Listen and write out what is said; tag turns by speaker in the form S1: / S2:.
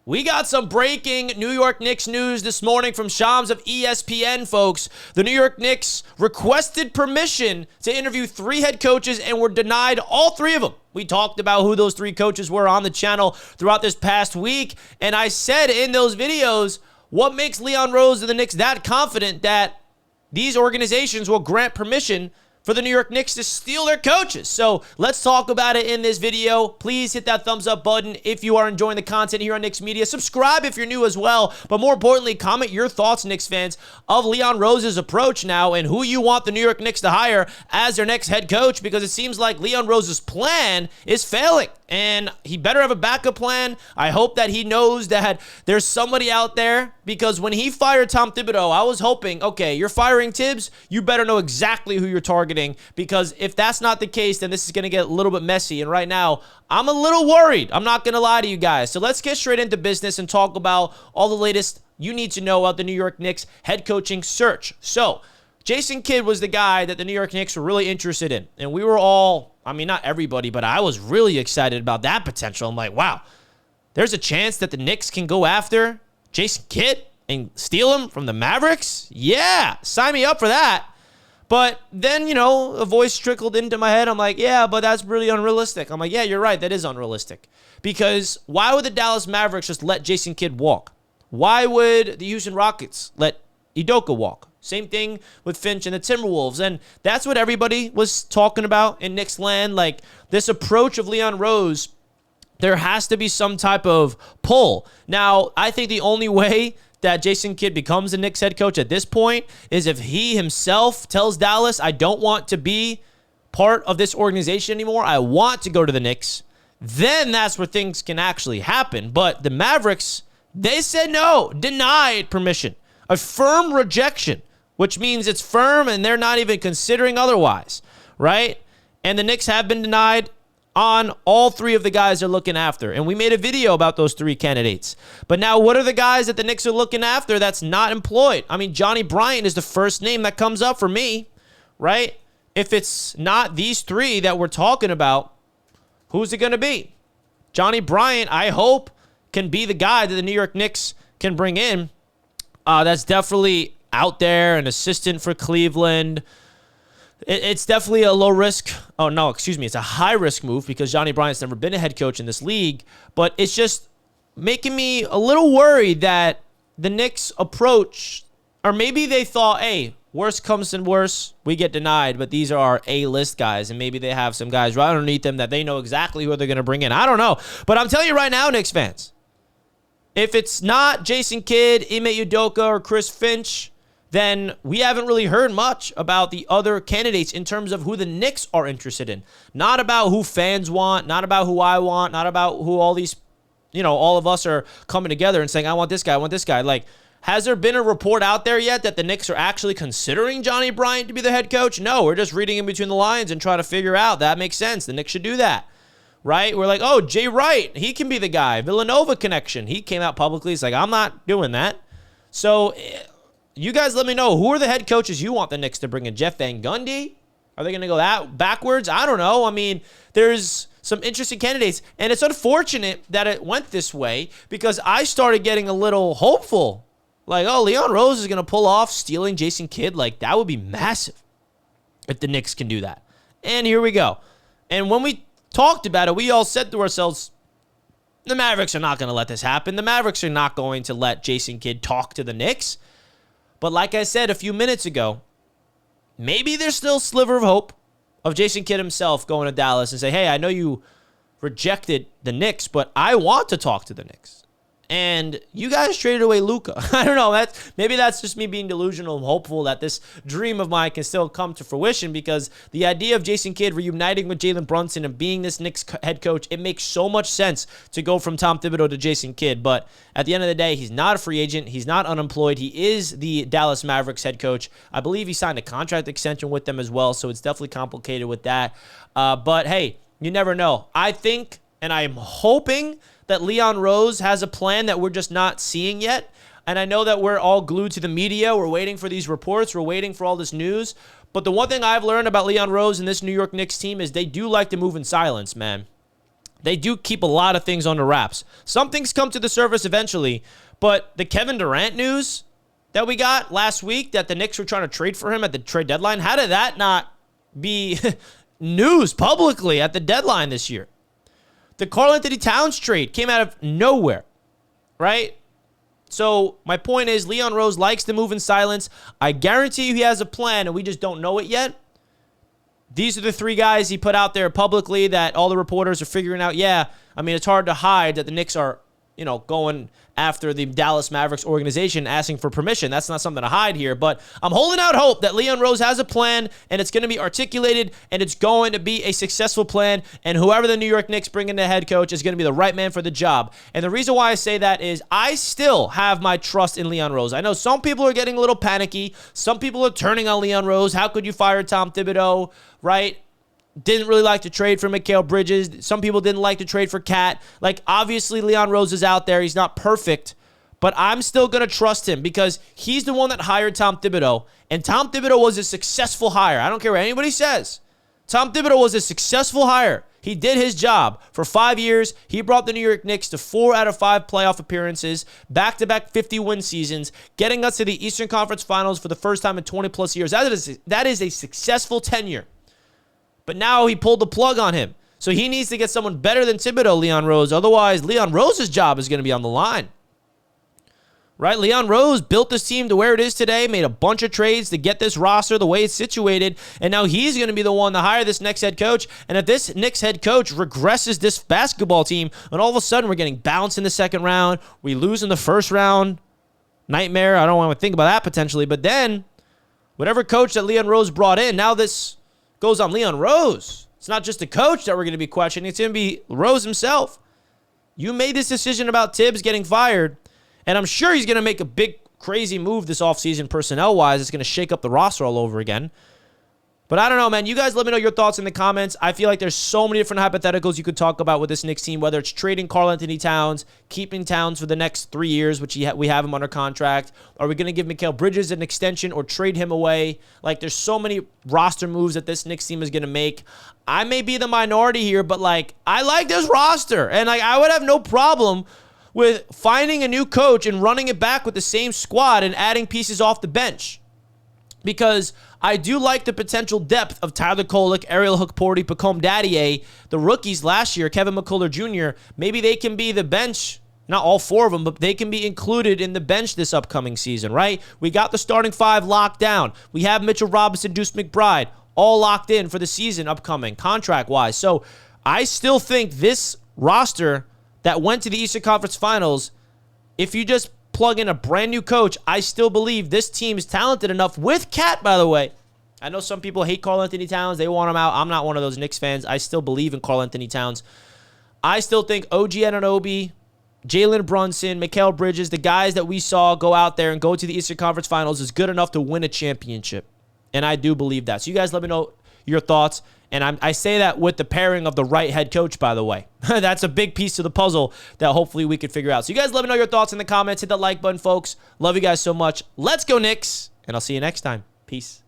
S1: We got some breaking New York Knicks news this morning from Shams of ESPN, folks. The New York Knicks requested permission to interview 3 head coaches and were denied all 3 of them. We talked about who those 3 coaches were on the channel throughout this past week, and I said in those videos, what makes Leon Rose and the Knicks that confident that these organizations will grant permission for the New York Knicks to steal their coaches? So let's talk about it in this video. Please hit that thumbs up button if you are enjoying the content here on Knicks Media. Subscribe if you're new as well. But more importantly, comment your thoughts, Knicks fans, of Leon Rose's approach now and who you want the New York Knicks to hire as their next head coach, because it seems like Leon Rose's plan is failing. And he better have a backup plan. I hope that he knows that there's somebody out there, because when he fired Tom Thibodeau, I was hoping, okay, you're firing Tibbs, you better know exactly who you're targeting, because if that's not the case, then this is going to get a little bit messy. And right now, I'm a little worried. I'm not going to lie to you guys. So let's get straight into business and talk about all the latest you need to know about the New York Knicks head coaching search. So Jason Kidd was the guy that the New York Knicks were really interested in. And we were all, I mean, not everybody, but I was really excited about that potential. I'm like, wow, there's a chance that the Knicks can go after Jason Kidd and steal him from the Mavericks? Yeah, sign me up for that. But then, you know, a voice trickled into my head. I'm like, yeah, but that's really unrealistic. I'm like, yeah, you're right. That is unrealistic. Because why would the Dallas Mavericks just let Jason Kidd walk? Why would the Houston Rockets let Udoka walk? Same thing with Finch and the Timberwolves. And that's what everybody was talking about in Knicks land. Like, this approach of Leon Rose, there has to be some type of pull. Now, I think the only way that Jason Kidd becomes the Knicks head coach at this point is if he himself tells Dallas, I don't want to be part of this organization anymore. I want to go to the Knicks. Then that's where things can actually happen. But the Mavericks, they said no, denied permission. A firm rejection, which means it's firm and they're not even considering otherwise, right? And the Knicks have been denied on all 3 of the guys they're looking after. And we made a video about those 3 candidates. But now, what are the guys that the Knicks are looking after that's not employed? I mean, Johnny Bryant is the first name that comes up for me, right? If it's not these 3 that we're talking about, who's it going to be? Johnny Bryant, I hope, can be the guy that the New York Knicks can bring in. That's definitely out there, an assistant for Cleveland. It's definitely a low risk. Oh, no, excuse me. It's a high risk move because Johnny Bryant's never been a head coach in this league. But it's just making me a little worried that the Knicks approach, or maybe they thought, hey, worst comes to worst, we get denied. But these are our A-list guys. And maybe they have some guys right underneath them that they know exactly who they're going to bring in. I don't know. But I'm telling you right now, Knicks fans, if it's not Jason Kidd, Ime Udoka, or Chris Finch, then we haven't really heard much about the other candidates in terms of who the Knicks are interested in. Not about who fans want, not about who I want, not about who all these, you know, all of us are coming together and saying, I want this guy, I want this guy. Like, has there been a report out there yet that the Knicks are actually considering Johnny Bryant to be the head coach? No, we're just reading in between the lines and trying to figure out that makes sense. The Knicks should do that, right? We're like, oh, Jay Wright, he can be the guy. Villanova connection. He came out publicly. He's like, I'm not doing that. So you guys let me know, who are the head coaches you want the Knicks to bring in? Jeff Van Gundy? Are they going to go that backwards? I don't know. I mean, there's some interesting candidates, and it's unfortunate that it went this way because I started getting a little hopeful. Like, oh, Leon Rose is going to pull off stealing Jason Kidd. Like, that would be massive if the Knicks can do that. And here we go. And when we talked about it, we all said to ourselves, the Mavericks are not going to let this happen. The Mavericks are not going to let Jason Kidd talk to the Knicks. But like I said a few minutes ago, maybe there's still a sliver of hope of Jason Kidd himself going to Dallas and say, hey, I know you rejected the Knicks, but I want to talk to the Knicks. And you guys traded away Luka. I don't know. Maybe that's just me being delusional and hopeful that this dream of mine can still come to fruition, because the idea of Jason Kidd reuniting with Jalen Brunson and being this Knicks head coach, it makes so much sense to go from Tom Thibodeau to Jason Kidd. But at the end of the day, he's not a free agent. He's not unemployed. He is the Dallas Mavericks head coach. I believe he signed a contract extension with them as well, so it's definitely complicated with that. But hey, you never know. I think, and I'm hoping, that Leon Rose has a plan that we're just not seeing yet. And I know that we're all glued to the media. We're waiting for these reports. We're waiting for all this news. But the one thing I've learned about Leon Rose and this New York Knicks team is they do like to move in silence, man. they do keep a lot of things under wraps. Some things come to the surface eventually, but the Kevin Durant news that we got last week that the Knicks were trying to trade for him at the trade deadline, how did that not be news publicly at the deadline this year? The Karl-Anthony Towns trade came out of nowhere, right? So my point is, Leon Rose likes to move in silence. I guarantee you he has a plan, and we just don't know it yet. These are the three guys he put out there publicly that all the reporters are figuring out. Yeah, I mean, it's hard to hide that the Knicks are, going after the Dallas Mavericks organization, asking for permission. That's not something to hide here, but I'm holding out hope that Leon Rose has a plan, and it's going to be articulated, and it's going to be a successful plan, and whoever the New York Knicks bring in the head coach is going to be the right man for the job. And the reason why I say that is I still have my trust in Leon Rose. I know some people are getting a little panicky. Some people are turning on Leon Rose. How could you fire Tom Thibodeau, right? Didn't really like to trade for Mikal Bridges. Some people didn't like to trade for Cat. Like, obviously, Leon Rose is out there. He's not perfect, but I'm still going to trust him because he's the one that hired Tom Thibodeau, and Tom Thibodeau was a successful hire. I don't care what anybody says. Tom Thibodeau was a successful hire. He did his job for 5 years. He brought the New York Knicks to 4 out of 5 playoff appearances, back-to-back 50-win seasons, getting us to the Eastern Conference Finals for the first time in 20-plus years. That is a successful tenure. But now he pulled the plug on him. So he needs to get someone better than Thibodeau, Leon Rose. Otherwise, Leon Rose's job is going to be on the line. Right? Leon Rose built this team to where it is today, made a bunch of trades to get this roster the way it's situated, and now he's going to be the one to hire this next head coach. And if this Knicks head coach regresses this basketball team, and all of a sudden we're getting bounced in the second round, we lose in the first round, nightmare. I don't want to think about that potentially. But then, whatever coach that Leon Rose brought in, now this goes on Leon Rose. It's not just the coach that we're going to be questioning. It's going to be Rose himself. You made this decision about Tibbs getting fired, and I'm sure he's going to make a big, crazy move this offseason personnel-wise. It's going to shake up the roster all over again. But I don't know, man. You guys let me know your thoughts in the comments. I feel like there's so many different hypotheticals you could talk about with this Knicks team, whether it's trading Karl-Anthony Towns, keeping Towns for the next 3 years, which we have him under contract. Are we going to give Mikal Bridges an extension or trade him away? Like, there's so many roster moves that this Knicks team is going to make. I may be the minority here, but, I like this roster. And, I would have no problem with finding a new coach and running it back with the same squad and adding pieces off the bench. Because I do like the potential depth of Tyler Kolek, Ariel Hukporti, Pacome Daddier, the rookies last year, Kevin McCullough Jr. Maybe they can be the bench, not all 4 of them, but they can be included in the bench this upcoming season, right? We got the starting 5 locked down. We have Mitchell Robinson, Deuce McBride, all locked in for the season upcoming, contract-wise. So I still think this roster that went to the Eastern Conference Finals, if you just plug in a brand new coach, I still believe this team is talented enough with Cat, by the way. I know some people hate Karl-Anthony Towns. They want him out. I'm not one of those Knicks fans. I still believe in Karl-Anthony Towns. I still think OG Anunoby, Jalen Brunson, Mikal Bridges, the guys that we saw go out there and go to the Eastern Conference Finals is good enough to win a championship. And I do believe that. So you guys let me know your thoughts. And I say that with the pairing of the right head coach, by the way. That's a big piece to the puzzle that hopefully we could figure out. So you guys let me know your thoughts in the comments. Hit that like button, folks. Love you guys so much. Let's go, Knicks. And I'll see you next time. Peace.